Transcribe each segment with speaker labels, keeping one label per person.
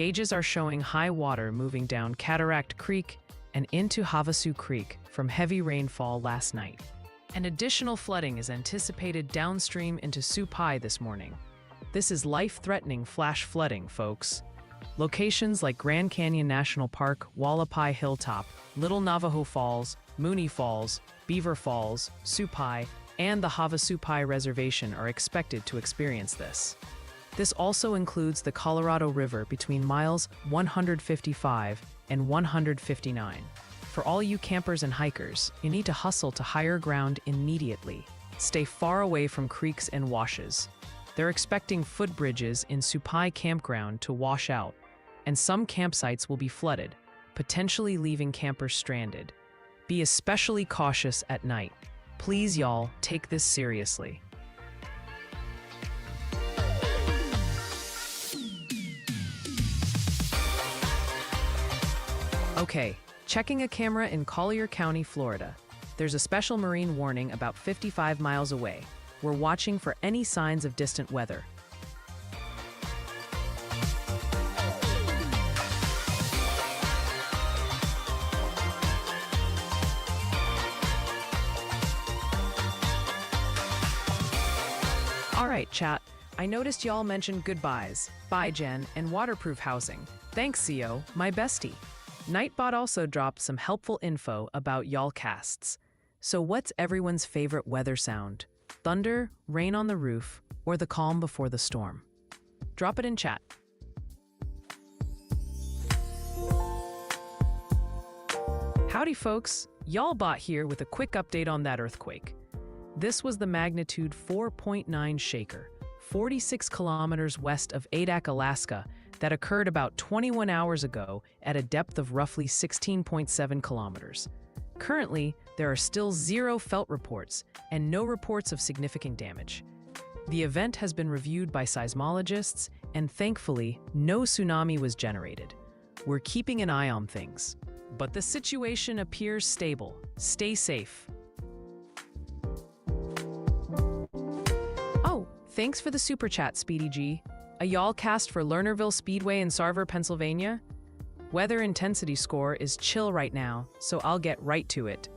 Speaker 1: Gauges are showing high water moving down Cataract Creek and into Havasu Creek from heavy rainfall last night. And additional flooding is anticipated downstream into Supai this morning. This is life-threatening flash flooding, folks. Locations like Grand Canyon National Park, Wallapai Hilltop, Little Navajo Falls, Mooney Falls, Beaver Falls, Supai, and the Havasupai Reservation are expected to experience this. This also includes the Colorado River between miles 155 and 159. For all you campers and hikers, you need to hustle to higher ground immediately. Stay far away from creeks and washes. They're expecting footbridges in Supai Campground to wash out, and some campsites will be flooded, potentially leaving campers stranded. Be especially cautious at night. Please, y'all, take this seriously. Okay, checking a camera in Collier County, Florida. There's a special marine warning about 55 miles away. We're watching for any signs of distant weather. All right, chat. I noticed y'all mentioned goodbyes, bye Jen, and waterproof housing. Thanks, CO, my bestie. Nightbot also dropped some helpful info about y'all casts. So what's everyone's favorite weather sound? Thunder, rain on the roof, or the calm before the storm? Drop it in chat. Howdy folks, y'all bot here with a quick update on that earthquake. This was the magnitude 4.9 shaker, 46 kilometers west of Adak, Alaska, that occurred about 21 hours ago at a depth of roughly 16.7 kilometers. Currently, there are still 0 felt reports and no reports of significant damage. The event has been reviewed by seismologists, and thankfully, no tsunami was generated. We're keeping an eye on things, but the situation appears stable. Stay safe. Oh, thanks for the super chat, Speedy G. A y'all cast for Lernerville Speedway in Sarver, Pennsylvania? Weather intensity score is chill right now, so I'll get right to it.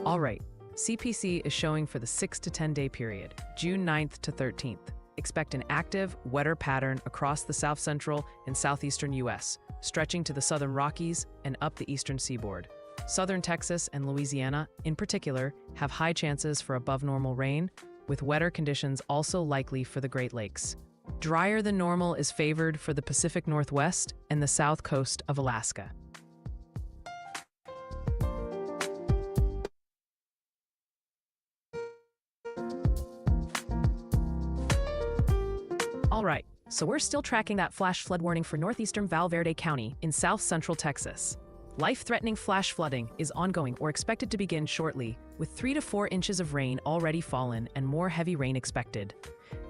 Speaker 1: All right, CPC is showing for the 6 to 10 day period, June 9th to 13th. Expect an active, wetter pattern across the south central and southeastern U.S., stretching to the southern Rockies and up the eastern seaboard. Southern Texas and Louisiana, in particular, have high chances for above normal rain, with wetter conditions also likely for the Great Lakes. Drier than normal is favored for the Pacific Northwest and the south coast of Alaska. All right, so we're still tracking that flash flood warning for northeastern Valverde County in south central Texas. Life-threatening flash flooding is ongoing or expected to begin shortly, with 3 to 4 inches of rain already fallen and more heavy rain expected.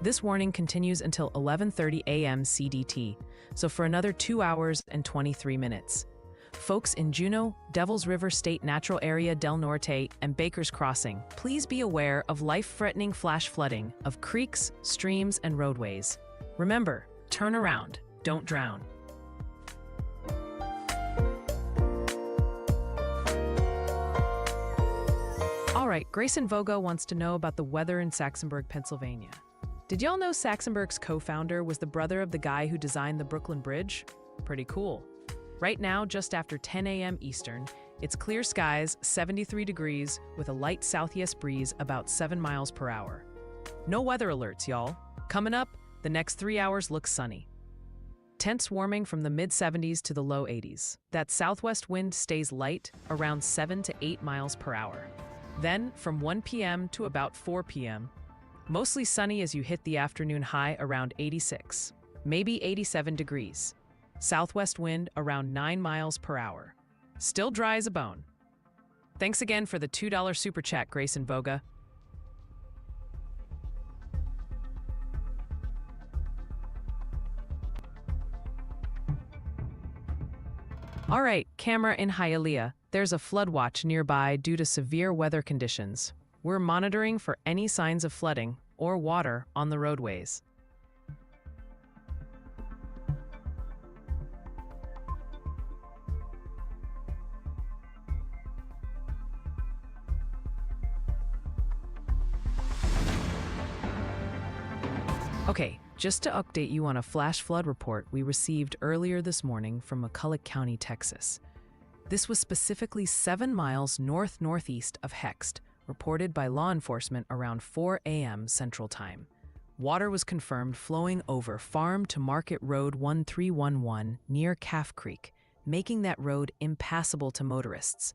Speaker 1: This warning continues until 11:30 a.m. CDT, so for another 2 hours and 23 minutes. Folks in Juneau, Devils River State Natural Area Del Norte, and Baker's Crossing, please be aware of life-threatening flash flooding of creeks, streams, and roadways. Remember, turn around, don't drown. All right, Grayson Voga wants to know about the weather in Saxonburg, Pennsylvania. Did y'all know Saxonburg's co-founder was the brother of the guy who designed the Brooklyn Bridge? Pretty cool. Right now, just after 10 a.m. Eastern, it's clear skies, 73 degrees, with a light southeast breeze about 7 miles per hour. No weather alerts, y'all. Coming up, the next 3 hours look sunny. Temps warming from the mid-70s to the low 80s. That southwest wind stays light, around 7 to 8 miles per hour. Then, from 1 p.m. to about 4 p.m., mostly sunny as you hit the afternoon high around 86, maybe 87 degrees. Southwest wind around 9 miles per hour. Still dry as a bone. Thanks again for the $2 super chat, Grayson Voga. All right, camera in Hialeah. There's a flood watch nearby due to severe weather conditions. We're monitoring for any signs of flooding. or water on the roadways. Okay, just to update you on a flash flood report we received earlier this morning from McCulloch County, Texas. This was specifically 7 miles northeast of Hext, reported by law enforcement around 4 a.m. Central Time. Water was confirmed flowing over Farm to Market Road 1311 near Calf Creek, making that road impassable to motorists.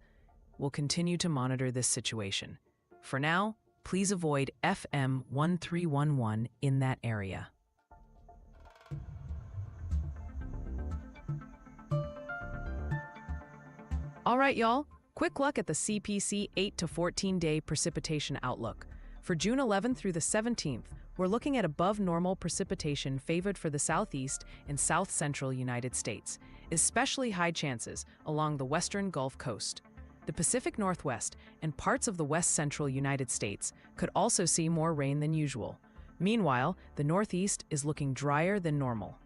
Speaker 1: We'll continue to monitor this situation. For now, please avoid FM 1311 in that area. All right, y'all. Quick look at the CPC 8 to 14-day precipitation outlook. For June 11th through the 17th, we're looking at above normal precipitation favored for the southeast and south-central United States, especially high chances along the western Gulf Coast. The Pacific Northwest and parts of the west-central United States could also see more rain than usual. Meanwhile, the Northeast is looking drier than normal.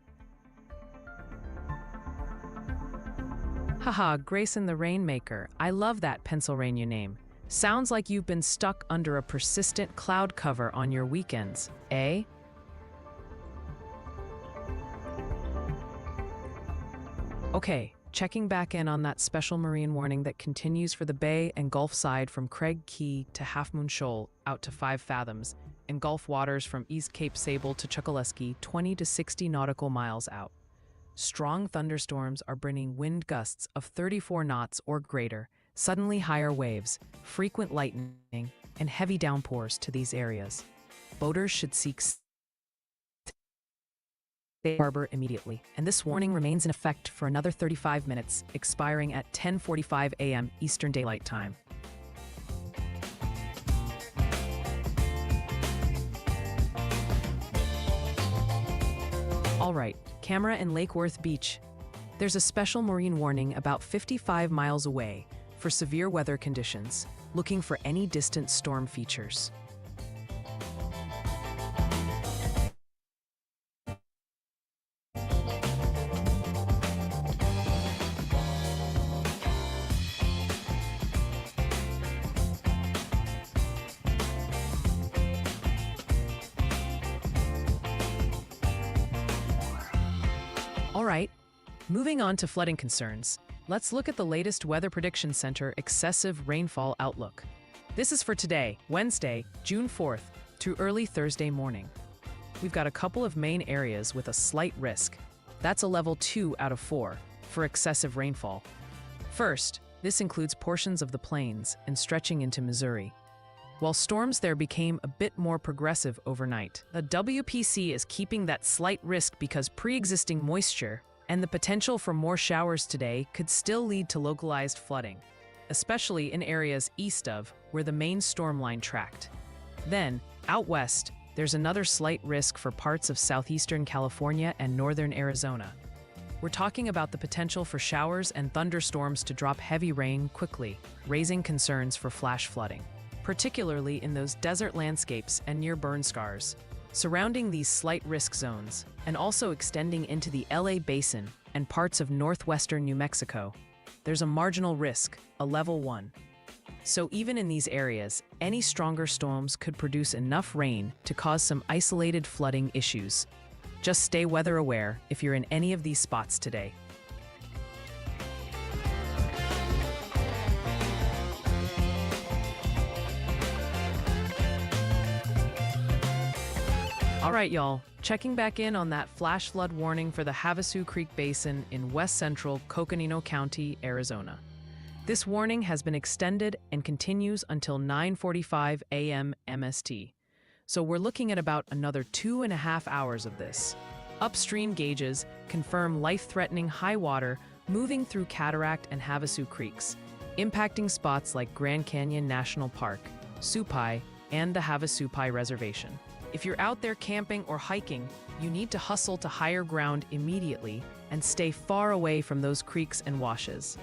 Speaker 1: Haha, Grayson the Rainmaker. I love that Pennsylvania name. Sounds like you've been stuck under a persistent cloud cover on your weekends, eh? Okay, checking back in on that special marine warning that continues for the Bay and Gulf side from Craig Key to Half Moon Shoal out to 5 fathoms, and Gulf waters from East Cape Sable to Chokoloskee 20 to 60 nautical miles out. Strong thunderstorms are bringing wind gusts of 34 knots or greater, suddenly higher waves, frequent lightning, and heavy downpours to these areas. Boaters should seek harbor immediately, and this warning remains in effect for another 35 minutes, expiring at 10:45 a.m. Eastern Daylight Time. All right, camera in Lake Worth Beach. There's a special marine warning about 55 miles away for severe weather conditions, looking for any distant storm features. All right, moving on to flooding concerns, let's look at the latest Weather Prediction Center excessive rainfall outlook. This is for today, Wednesday, June 4th, to early Thursday morning. We've got a couple of main areas with a slight risk. That's a level 2 out of 4 for excessive rainfall. First, this includes portions of the plains and stretching into Missouri. While storms there became a bit more progressive overnight, the WPC is keeping that slight risk because pre-existing moisture and the potential for more showers today could still lead to localized flooding, especially in areas east of where the main storm line tracked. Then, out west, there's another slight risk for parts of southeastern California and northern Arizona. We're talking about the potential for showers and thunderstorms to drop heavy rain quickly, raising concerns for flash flooding, particularly in those desert landscapes and near burn scars. Surrounding these slight risk zones, and also extending into the LA Basin and parts of northwestern New Mexico, there's a marginal risk, a level 1. So even in these areas, any stronger storms could produce enough rain to cause some isolated flooding issues. Just stay weather aware if you're in any of these spots today. All right, y'all, checking back in on that flash flood warning for the Havasu Creek Basin in west central Coconino County, Arizona. This warning has been extended and continues until 9:45 a.m. MST. So we're looking at about another 2.5 hours of this. Upstream gauges confirm life-threatening high water moving through Cataract and Havasu Creeks, impacting spots like Grand Canyon National Park, Supai, and the Havasupai Reservation. If you're out there camping or hiking, you need to hustle to higher ground immediately and stay far away from those creeks and washes.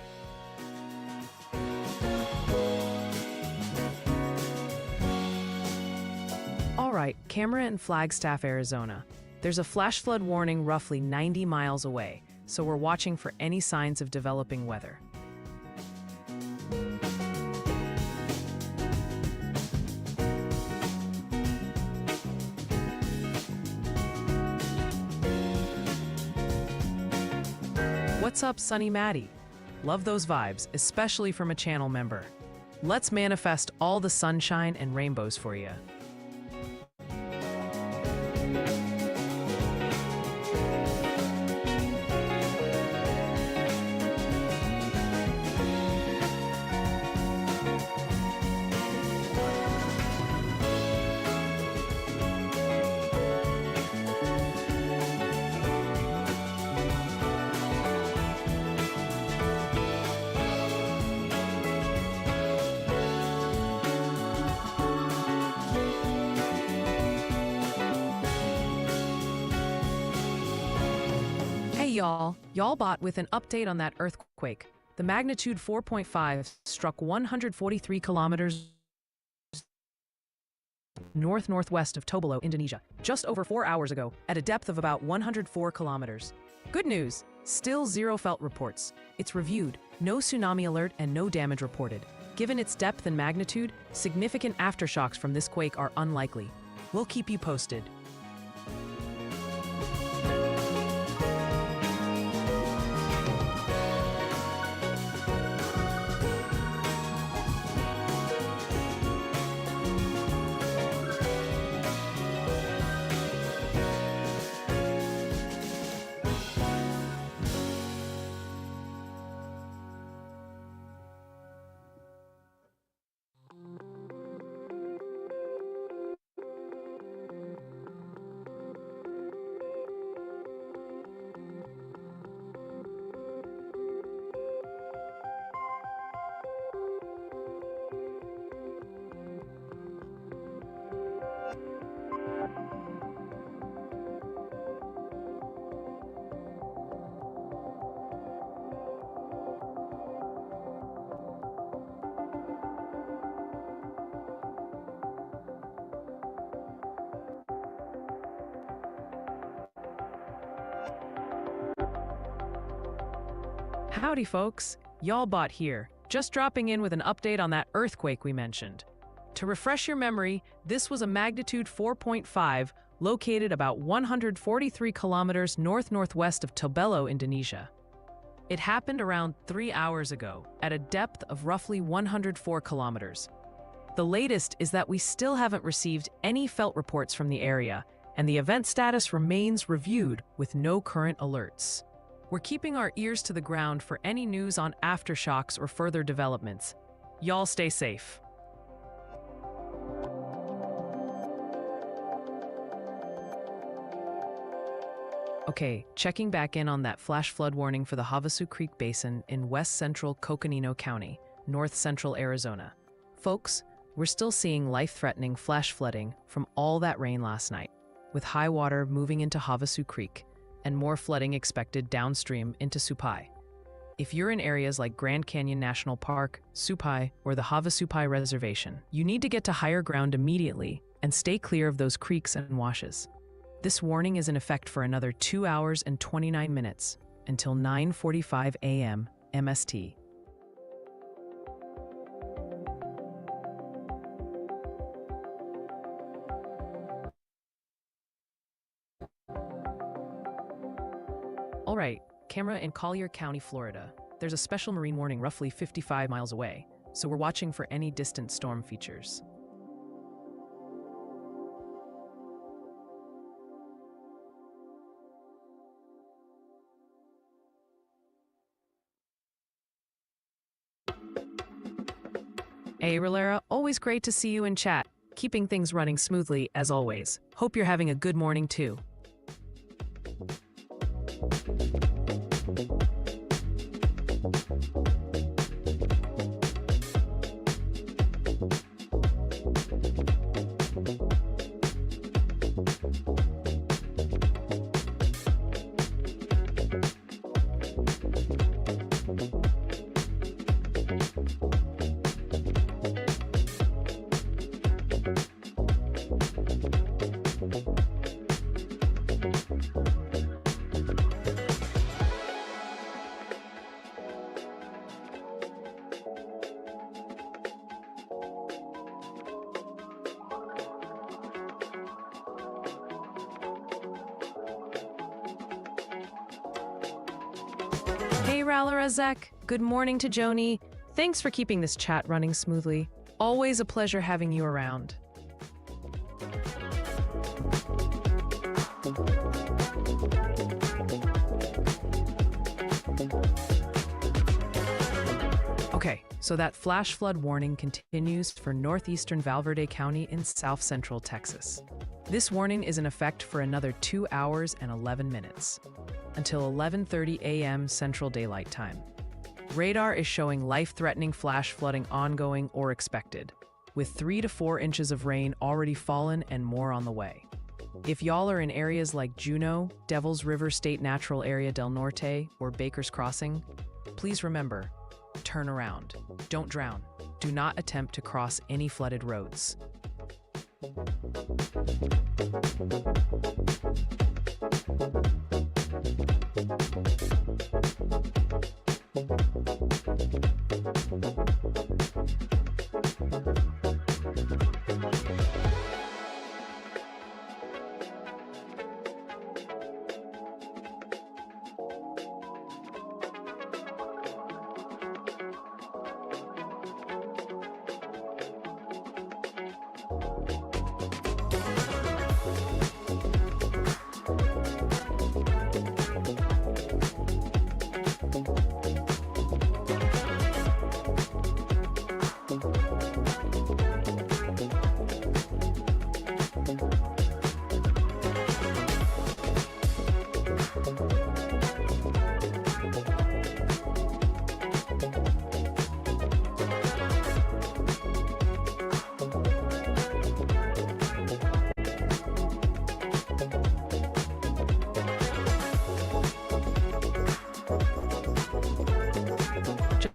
Speaker 1: All right, right, camera in Flagstaff, Arizona. There's a flash flood warning roughly 90 miles away, so we're watching for any signs of developing weather. What's up, Sunny Maddie? Love those vibes, especially from a channel member. Let's manifest all the sunshine and rainbows for you. Hey y'all bot with an update on that earthquake. The magnitude 4.5 struck 143 kilometers northwest of Tobelo, Indonesia, just over 4 hours ago, at a depth of about 104 kilometers. Good news, still zero felt reports. It's reviewed, no tsunami alert and no damage reported. Given its depth and magnitude, significant aftershocks from this quake are unlikely. We'll keep you posted. Howdy folks, y'all bot here, just dropping in with an update on that earthquake we mentioned. To refresh your memory, this was a magnitude 4.5 located about 143 kilometers northwest of Tobelo, Indonesia. It happened around 3 hours ago at a depth of roughly 104 kilometers. The latest is that we still haven't received any felt reports from the area, and the event status remains reviewed with no current alerts. We're keeping our ears to the ground for any news on aftershocks or further developments. Y'all stay safe. Okay, checking back in on that flash flood warning for the Havasu Creek Basin in west-central Coconino County, north-central Arizona. Folks, we're still seeing life-threatening flash flooding from all that rain last night, with high water moving into Havasu Creek and more flooding expected downstream into Supai. If you're in areas like Grand Canyon National Park, Supai, or the Havasupai Reservation, you need to get to higher ground immediately and stay clear of those creeks and washes. This warning is in effect for another 2 hours and 29 minutes until 9:45 a.m. MST. All right, camera in Collier County, Florida. There's a special marine warning roughly 55 miles away, so we're watching for any distant storm features. Hey, Rolera, always great to see you in chat. Keeping things running smoothly, as always. Hope you're having a good morning, too. Ralarazek. Good morning to Joni. Thanks for keeping this chat running smoothly. Always a pleasure having you around. Okay, so that flash flood warning continues for northeastern Valverde County in south central Texas. This warning is in effect for another 2 hours and 11 minutes, until 11:30 a.m. Central Daylight Time. Radar is showing life-threatening flash flooding ongoing or expected, with 3 to 4 inches of rain already fallen and more on the way. If y'all are in areas like Juneau, Devil's River State Natural Area del Norte, or Baker's Crossing, please remember, turn around. Don't drown. Do not attempt to cross any flooded roads.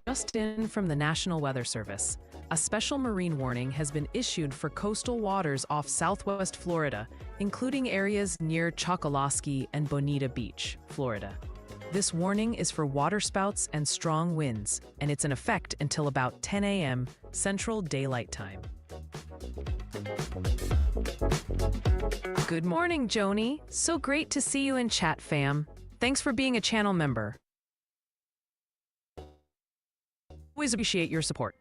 Speaker 1: Just in from the National Weather Service, a special marine warning has been issued for coastal waters off southwest Florida, including areas near Chokoloskee and Bonita Beach, Florida. This warning is for waterspouts and strong winds, and it's in effect until about 10 a.m. Central Daylight Time. Good morning, Joni. So great to see you in chat, fam. Thanks for being a channel member. Always appreciate your support.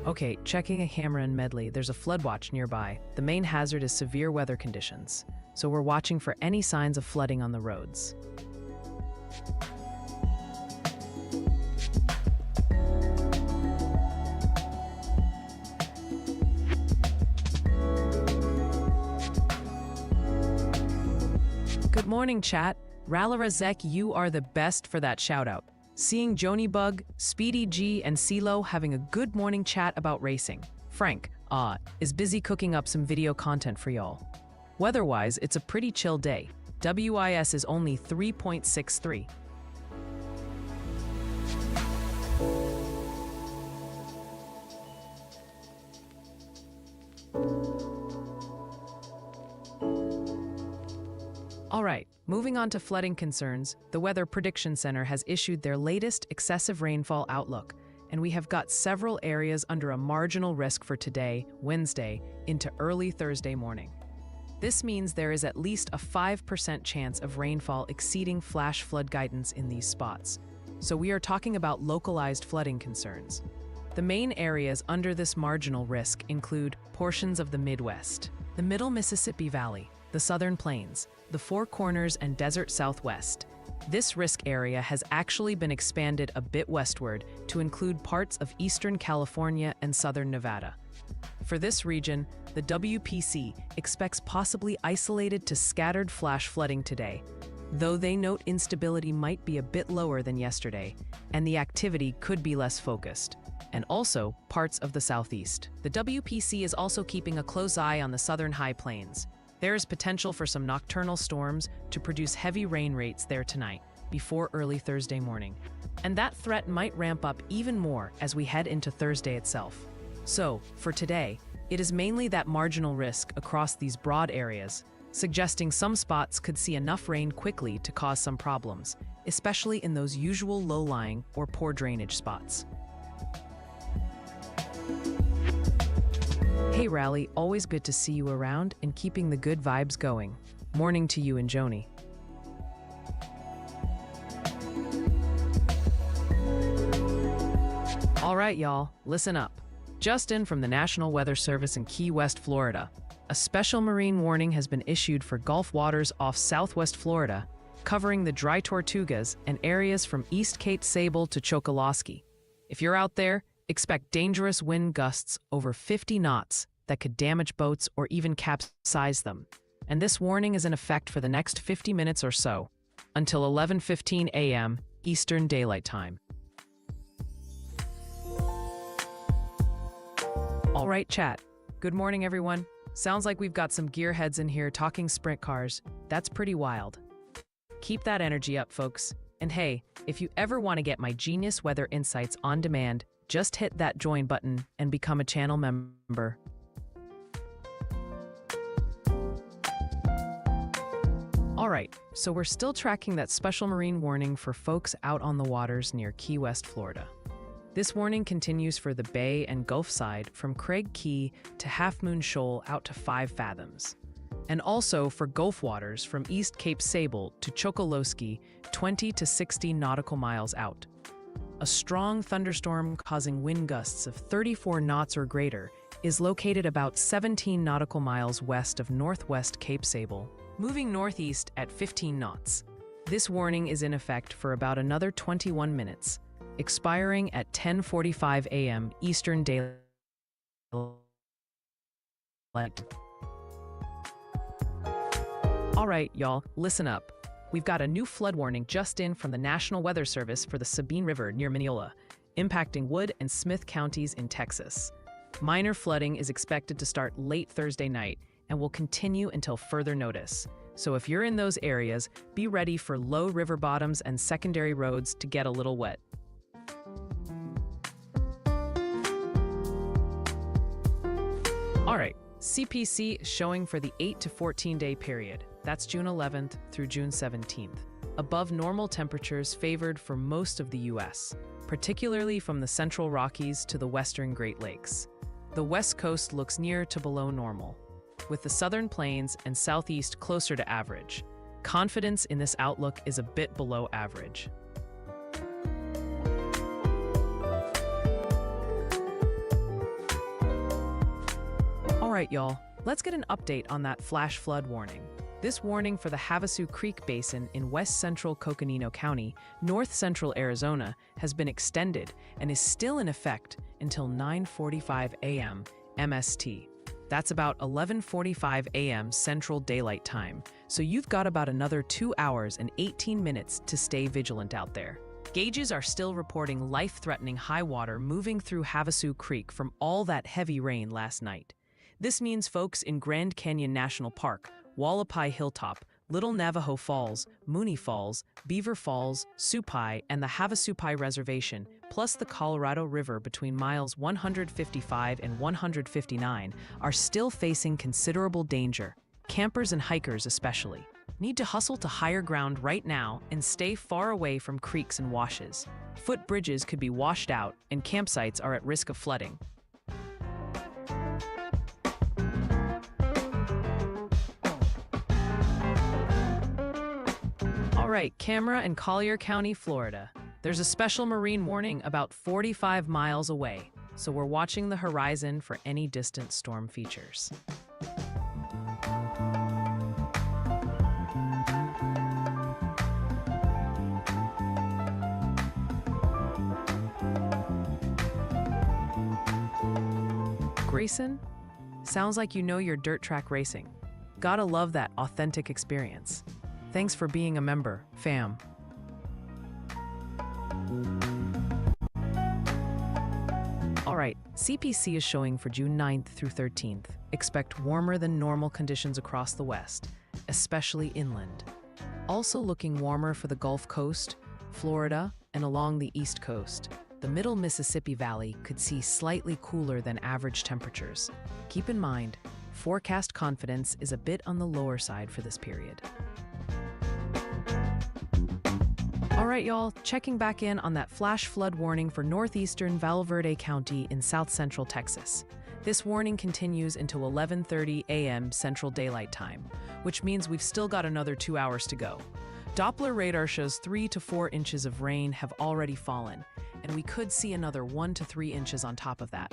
Speaker 1: Okay, checking a camera in Medley, there's a flood watch nearby. The main hazard is severe weather conditions, so we're watching for any signs of flooding on the roads. Good morning, chat. Ralarazek, you are the best for that shout-out. Seeing Joni Bug, Speedy G, and CeeLo having a good morning chat about racing. Frank, is busy cooking up some video content for y'all. Weather-wise, it's a pretty chill day. WIS is only 3.63. All right, moving on to flooding concerns, the Weather Prediction Center has issued their latest excessive rainfall outlook, and we have got several areas under a marginal risk for today, Wednesday, into early Thursday morning. This means there is at least a 5% chance of rainfall exceeding flash flood guidance in these spots. So we are talking about localized flooding concerns. The main areas under this marginal risk include portions of the Midwest, the Middle Mississippi Valley, the Southern Plains, the Four Corners, and Desert Southwest. This risk area has actually been expanded a bit westward to include parts of eastern California and southern Nevada. For this region, the WPC expects possibly isolated to scattered flash flooding today, though they note instability might be a bit lower than yesterday, and the activity could be less focused. And also, parts of the southeast. The WPC is also keeping a close eye on the southern high plains. There is potential for some nocturnal storms to produce heavy rain rates there tonight, before early Thursday morning. And that threat might ramp up even more as we head into Thursday itself. So, for today, it is mainly that marginal risk across these broad areas, suggesting some spots could see enough rain quickly to cause some problems, especially in those usual low-lying or poor drainage spots. Hey Rally, always good to see you around and keeping the good vibes going. Morning to you and Joni. All right, y'all, listen up. Just in from the National Weather Service in Key West, Florida, a special marine warning has been issued for Gulf waters off southwest Florida, covering the Dry Tortugas and areas from East Cape Sable to Chokoloskee. If you're out there, expect dangerous wind gusts over 50 knots that could damage boats or even capsize them. And this warning is in effect for the next 50 minutes or so, until 11:15 a.m. Eastern Daylight Time. All right, chat. Good morning, everyone. Sounds like we've got some gearheads in here talking sprint cars. That's pretty wild. Keep that energy up, folks. And hey, if you ever want to get my genius weather insights on demand, just hit that join button and become a channel member. All right, so we're still tracking that special marine warning for folks out on the waters near Key West, Florida. This warning continues for the Bay and Gulf side from Craig Key to Half Moon Shoal out to 5 fathoms. And also for Gulf waters from East Cape Sable to Chokoloskee, 20 to 60 nautical miles out. A strong thunderstorm causing wind gusts of 34 knots or greater is located about 17 nautical miles west of northwest Cape Sable, moving northeast at 15 knots. This warning is in effect for about another 21 minutes, expiring at 10:45 a.m. Eastern Daylight. All right, y'all, listen up. We've got a new flood warning just in from the National Weather Service for the Sabine River near Mineola, impacting Wood and Smith counties in Texas. Minor flooding is expected to start late Thursday night and will continue until further notice. So if you're in those areas, be ready for low river bottoms and secondary roads to get a little wet. All right, CPC is showing for the 8 to 14 day period. That's June 11th through June 17th. Above normal temperatures favored for most of the U.S., particularly from the Central Rockies to the Western Great Lakes. The West Coast looks near to below normal, with the Southern Plains and Southeast closer to average. Confidence in this outlook is a bit below average. All right, y'all, let's get an update on that flash flood warning. This warning for the Havasu Creek Basin in west central Coconino County, north central Arizona, has been extended and is still in effect until 9:45 a.m. MST. That's about 11:45 a.m. Central Daylight Time, so you've got about another 2 hours and 18 minutes to stay vigilant out there. Gauges are still reporting life-threatening high water moving through Havasu Creek from all that heavy rain last night. This means folks in Grand Canyon National Park, Wallapai Hilltop, Little Navajo Falls, Mooney Falls, Beaver Falls, Supai, and the Havasupai Reservation, plus the Colorado River between miles 155 and 159, are still facing considerable danger. Campers and hikers especially need to hustle to higher ground right now and stay far away from creeks and washes. Footbridges could be washed out, and campsites are at risk of flooding. All right, Camera and Collier County, Florida. There's a special marine warning about 45 miles away, so we're watching the horizon for any distant storm features. racing? Sounds like you know your dirt track racing. Gotta love that authentic experience. Thanks for being a member, fam. Alright, CPC is showing for June 9th through 13th. Expect warmer than normal conditions across the west, especially inland. Also looking warmer for the Gulf Coast, Florida, and along the East Coast. The middle Mississippi Valley could see slightly cooler than average temperatures. Keep in mind, forecast confidence is a bit on the lower side for this period. All right, y'all, checking back in on that flash flood warning for northeastern Valverde County in south central Texas. This warning continues until 11:30 a.m. Central Daylight Time, which means we've still got another 2 hours to go. Doppler radar shows 3 to 4 inches of rain have already fallen, and we could see another 1 to 3 inches on top of that.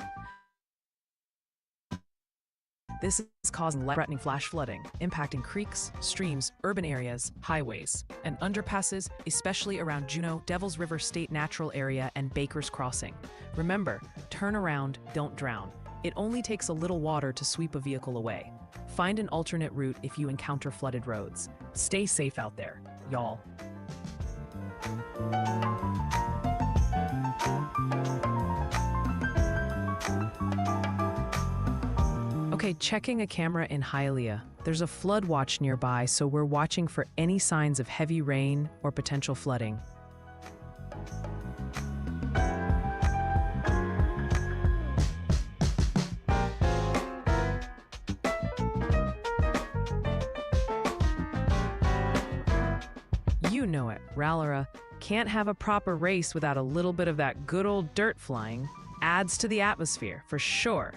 Speaker 1: This is causing life-threatening flash flooding, impacting creeks, streams, urban areas, highways, and underpasses, especially around Juneau, Devils River State Natural Area, and Baker's Crossing. Remember, turn around, don't drown. It only takes a little water to sweep a vehicle away. Find an alternate route if you encounter flooded roads. Stay safe out there, y'all. Okay, checking a camera in Hialeah. There's a flood watch nearby, so we're watching for any signs of heavy rain or potential flooding. You know it, Rallera. Can't have a proper race without a little bit of that good old dirt flying. Adds to the atmosphere, for sure.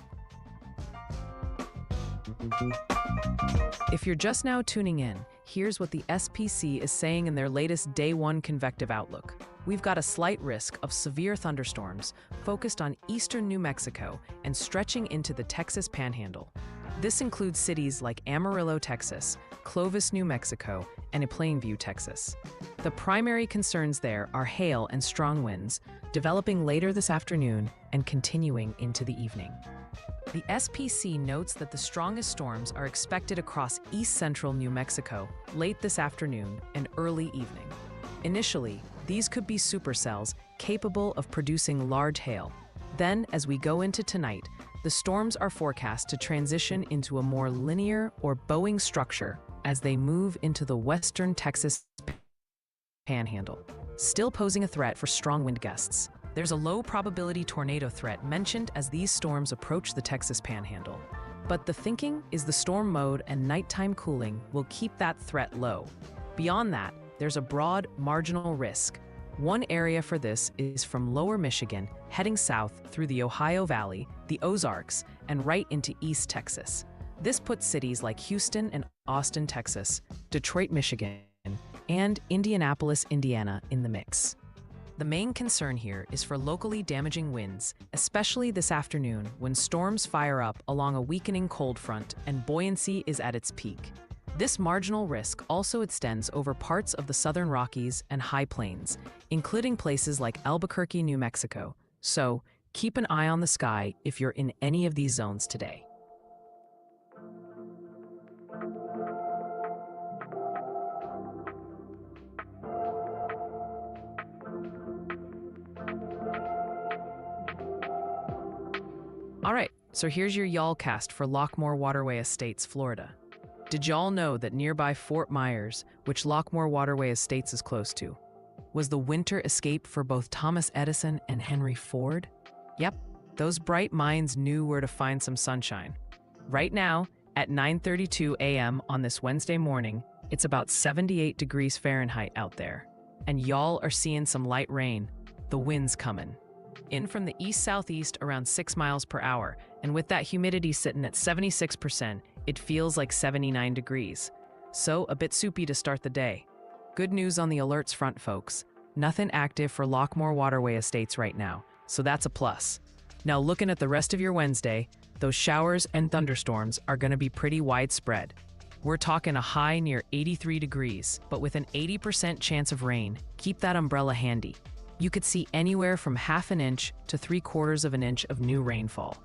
Speaker 1: If you're just now tuning in, here's what the SPC is saying in their latest Day 1 convective outlook. We've got a slight risk of severe thunderstorms focused on eastern New Mexico and stretching into the Texas Panhandle. This includes cities like Amarillo, Texas, Clovis, New Mexico, and Plainview, Texas. The primary concerns there are hail and strong winds, developing later this afternoon and continuing into the evening. The SPC notes that the strongest storms are expected across east-central New Mexico late this afternoon and early evening. Initially, these could be supercells capable of producing large hail. Then, as we go into tonight, the storms are forecast to transition into a more linear or bowing structure as they move into the western Texas Panhandle, still posing a threat for strong wind gusts. There's a low probability tornado threat mentioned as these storms approach the Texas Panhandle. But the thinking is the storm mode and nighttime cooling will keep that threat low. Beyond that, there's a broad marginal risk. One area for this is from lower Michigan, heading south through the Ohio Valley, the Ozarks, and right into East Texas. This puts cities like Houston and Austin, Texas, Detroit, Michigan, and Indianapolis, Indiana in the mix. The main concern here is for locally damaging winds, especially this afternoon when storms fire up along a weakening cold front and buoyancy is at its peak. This marginal risk also extends over parts of the southern Rockies and High Plains, including places like Albuquerque, New Mexico. So, keep an eye on the sky if you're in any of these zones today. All right, so here's your y'all cast for Lockmore Waterway Estates, Florida. Did y'all know that nearby Fort Myers, which Lockmore Waterway Estates is close to, was the winter escape for both Thomas Edison and Henry Ford? Yep, those bright minds knew where to find some sunshine. Right now, at 9:32 a.m. on this Wednesday morning, it's about 78 degrees Fahrenheit out there. And y'all are seeing some light rain. The wind's coming in from the east-southeast around 6 miles per hour, and with that humidity sitting at 76%, it feels like 79 degrees. So a bit soupy to start the day. Good news on the alerts front, folks. Nothing active for Lockmore Waterway Estates right now, so that's a plus. Now looking at the rest of your Wednesday, those showers and thunderstorms are going to be pretty widespread. We're talking a high near 83 degrees, but with an 80% chance of rain. Keep that umbrella handy. You could see anywhere from 1/2 inch to 3/4 of an inch of new rainfall.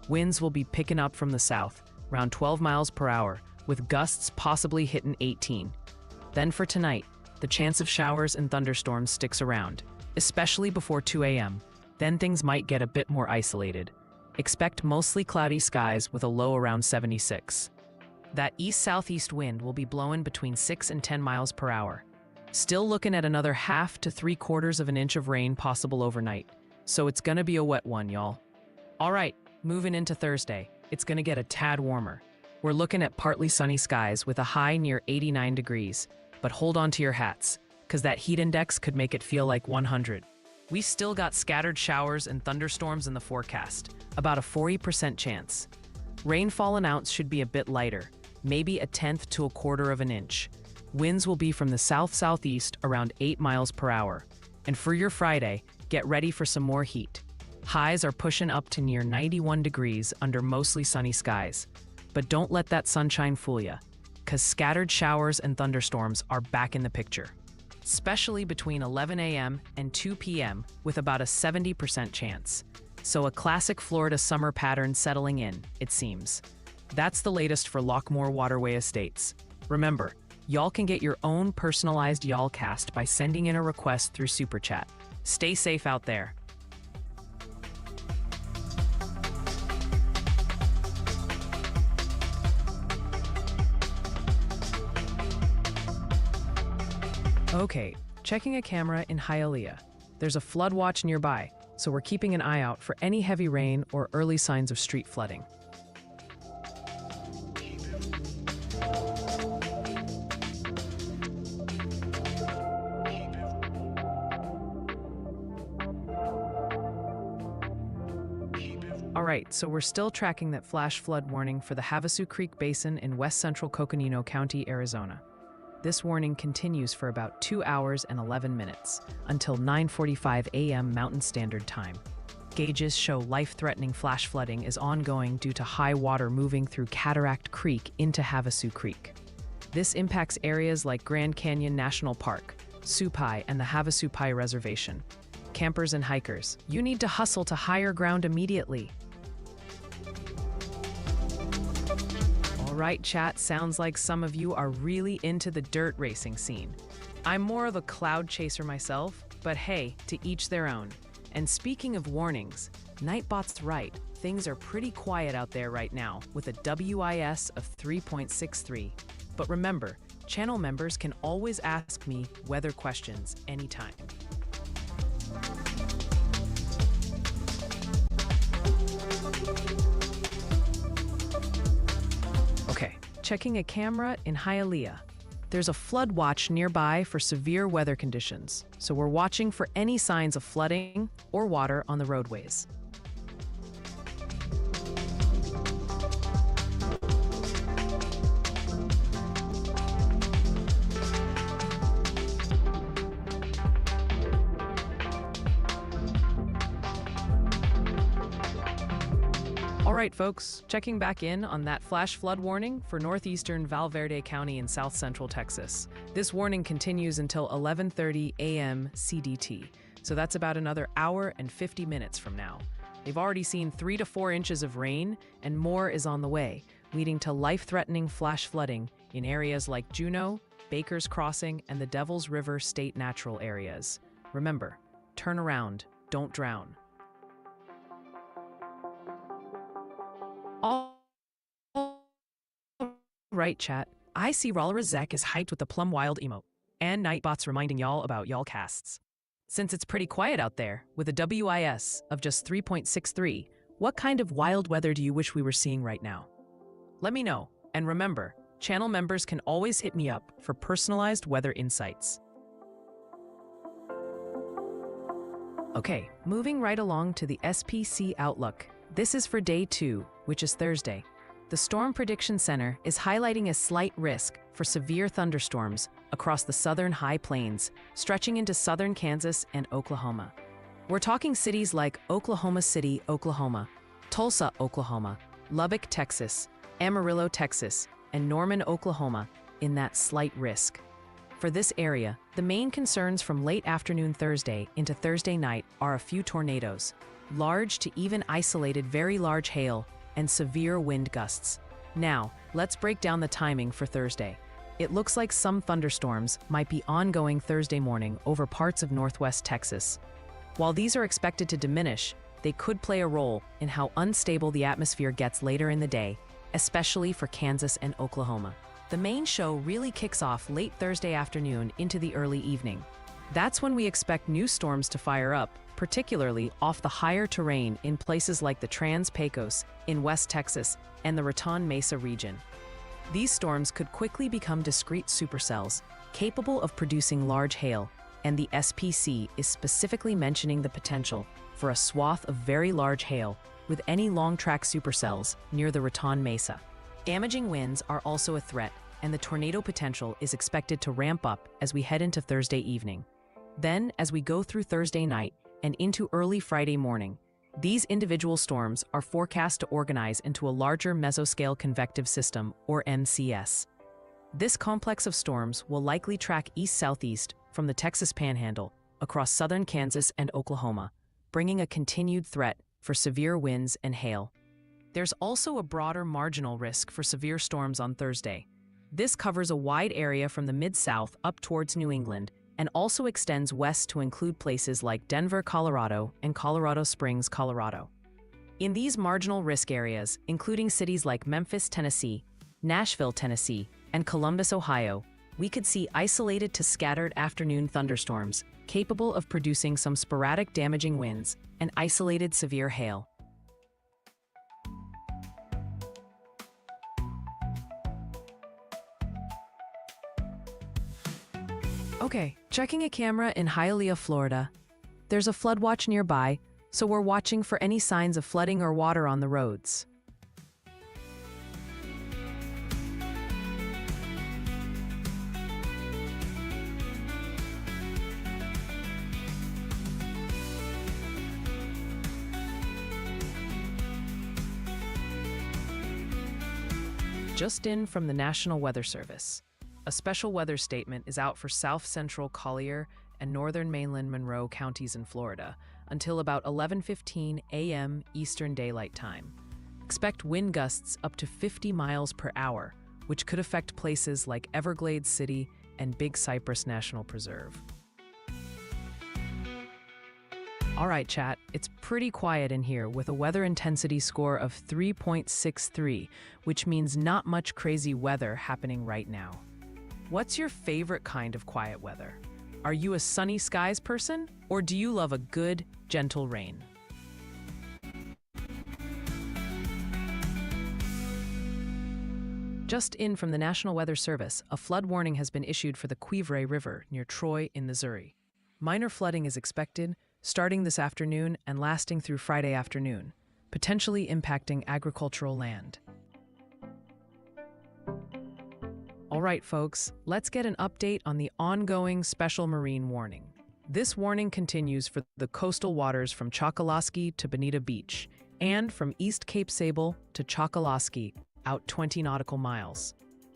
Speaker 1: Winds will be picking up from the south, around 12 miles per hour, with gusts possibly hitting 18. Then for tonight, the chance of showers and thunderstorms sticks around, especially before 2 a.m. Then things might get a bit more isolated. Expect mostly cloudy skies with a low around 76. That east-southeast wind will be blowing between 6 and 10 miles per hour. Still looking at another half to 3/4 of an inch of rain possible overnight. So it's gonna be a wet one, y'all. All right, moving into Thursday, it's gonna get a tad warmer. We're looking at partly sunny skies with a high near 89 degrees, but hold on to your hats, because that heat index could make it feel like 100. We still got scattered showers and thunderstorms in the forecast, about a 40% chance. Rainfall an ounce should be a bit lighter, maybe 1/10 to 1/4 of an inch. Winds will be from the south-southeast around 8 miles per hour. And for your Friday, get ready for some more heat. Highs are pushing up to near 91 degrees under mostly sunny skies. But don't let that sunshine fool you, because scattered showers and thunderstorms are back in the picture, especially between 11 a.m. and 2 p.m. with about a 70% chance. So a classic Florida summer pattern settling in, it seems. That's the latest for Lockmore Waterway Estates. Remember, y'all can get your own personalized y'all cast by sending in a request through Super Chat. Stay safe out there. Okay, checking a camera in Hialeah. There's a flood watch nearby, so we're keeping an eye out for any heavy rain or early signs of street flooding. Alright, so we're still tracking that flash flood warning for the Havasu Creek Basin in west central Coconino County, Arizona. This warning continues for about 2 hours and 11 minutes, until 9:45 a.m. Mountain Standard Time. Gauges show life-threatening flash flooding is ongoing due to high water moving through Cataract Creek into Havasu Creek. This impacts areas like Grand Canyon National Park, Supai, and the Havasupai Reservation. Campers and hikers, you need to hustle to higher ground immediately. Right, chat, sounds like some of you are really into the dirt racing scene. I'm more of a cloud chaser myself, but hey, to each their own. And speaking of warnings, Nightbot's right, things are pretty quiet out there right now with a WIS of 3.63. But remember, channel members can always ask me weather questions anytime. Checking a camera in Hialeah. There's a flood watch nearby for severe weather conditions, so we're watching for any signs of flooding or water on the roadways. All right, folks, checking back in on that flash flood warning for northeastern Valverde County in south central Texas. This warning continues until 11:30 a.m. CDT, so that's about another hour and 50 minutes from now. They've already seen 3 to 4 inches of rain, and more is on the way, leading to life-threatening flash flooding in areas like Juneau, Baker's Crossing, and the Devil's River State Natural Areas. Remember, turn around, don't drown. All right, chat. I see Rollerazek is hyped with the Plum Wild emote, and Nightbot's reminding y'all about y'all casts. Since it's pretty quiet out there, with a WIS of just 3.63, what kind of wild weather do you wish we were seeing right now? Let me know, and remember, channel members can always hit me up for personalized weather insights. Okay, moving right along to the SPC Outlook. This is for day 2, which is Thursday. The Storm Prediction Center is highlighting a slight risk for severe thunderstorms across the southern high plains, stretching into southern Kansas and Oklahoma. We're talking cities like Oklahoma City, Oklahoma, Tulsa, Oklahoma, Lubbock, Texas, Amarillo, Texas, and Norman, Oklahoma in that slight risk. For this area, the main concerns from late afternoon Thursday into Thursday night are a few tornadoes, large to even isolated very large hail, and severe wind gusts. Now, let's break down the timing for Thursday. It looks like some thunderstorms might be ongoing Thursday morning over parts of northwest Texas. While these are expected to diminish, they could play a role in how unstable the atmosphere gets later in the day, especially for Kansas and Oklahoma. The main show really kicks off late Thursday afternoon into the early evening. That's when we expect new storms to fire up, particularly off the higher terrain in places like the Trans-Pecos in West Texas and the Raton Mesa region. These storms could quickly become discrete supercells, capable of producing large hail, and the SPC is specifically mentioning the potential for a swath of very large hail with any long-track supercells near the Raton Mesa. Damaging winds are also a threat, and the tornado potential is expected to ramp up as we head into Thursday evening. Then, as we go through Thursday night and into early Friday morning, these individual storms are forecast to organize into a larger mesoscale convective system, or MCS. This complex of storms will likely track east-southeast from the Texas Panhandle across southern Kansas and Oklahoma, bringing a continued threat for severe winds and hail. There's also a broader marginal risk for severe storms on Thursday. This covers a wide area from the Mid-South up towards New England and also extends west to include places like Denver, Colorado, and Colorado Springs, Colorado. In these marginal risk areas, including cities like Memphis, Tennessee, Nashville, Tennessee, and Columbus, Ohio, we could see isolated to scattered afternoon thunderstorms capable of producing some sporadic damaging winds and isolated severe hail. Okay, checking a camera in Hialeah, Florida. There's a flood watch nearby, so we're watching for any signs of flooding or water on the roads. Just in from the National Weather Service. A special weather statement is out for south central Collier and northern mainland Monroe counties in Florida until about 11:15 a.m. Eastern Daylight Time. Expect wind gusts up to 50 miles per hour, which could affect places like Everglades City and Big Cypress National Preserve. All right, chat, it's pretty quiet in here with a weather intensity score of 3.63, which means not much crazy weather happening right now. What's your favorite kind of quiet weather? Are you a sunny skies person, or do you love a good, gentle rain? Just in from the National Weather Service, a flood warning has been issued for the Cuivre River near Troy in Missouri. Minor flooding is expected, starting this afternoon and lasting through Friday afternoon, potentially impacting agricultural land. All right, folks, let's get an update on the ongoing special marine warning. This warning continues for the coastal waters from Chokoloskee to Bonita Beach, and from East Cape Sable to Chokoloskee, out 20 nautical miles.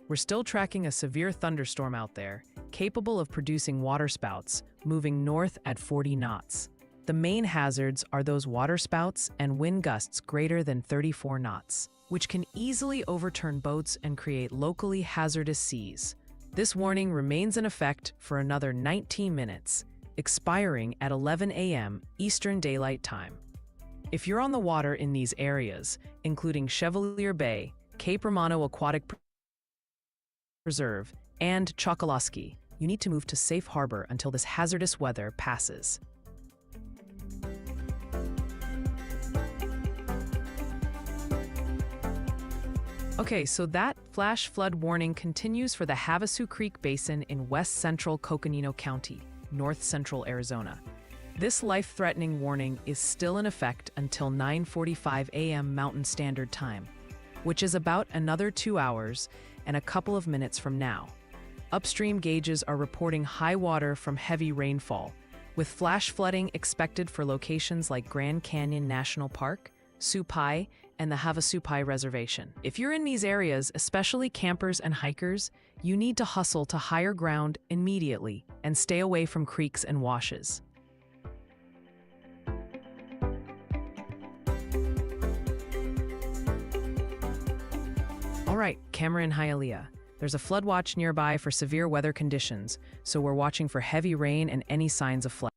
Speaker 1: We're still tracking a severe thunderstorm out there, capable of producing waterspouts, moving north at 40 knots. The main hazards are those waterspouts and wind gusts greater than 34 knots, which can easily overturn boats and create locally hazardous seas. This warning remains in effect for another 19 minutes, expiring at 11 a.m. Eastern Daylight Time. If you're on the water in these areas, including Chevalier Bay, Cape Romano Aquatic Preserve, and Chokoloskee, you need to move to safe harbor until this hazardous weather passes. Okay, so that flash flood warning continues for the Havasu Creek Basin in west central Coconino County, north central Arizona. This life-threatening warning is still in effect until 9:45 a.m. Mountain Standard Time, which is about another 2 hours and a couple of minutes from now. Upstream gauges are reporting high water from heavy rainfall, with flash flooding expected for locations like Grand Canyon National Park, Supai, and the Havasupai Reservation. If you're in these areas, especially campers and hikers, you need to hustle to higher ground immediately and stay away from creeks and washes. right, camera in Hialeah. There's a flood watch nearby for severe weather conditions, so we're watching for heavy rain and any signs of flood.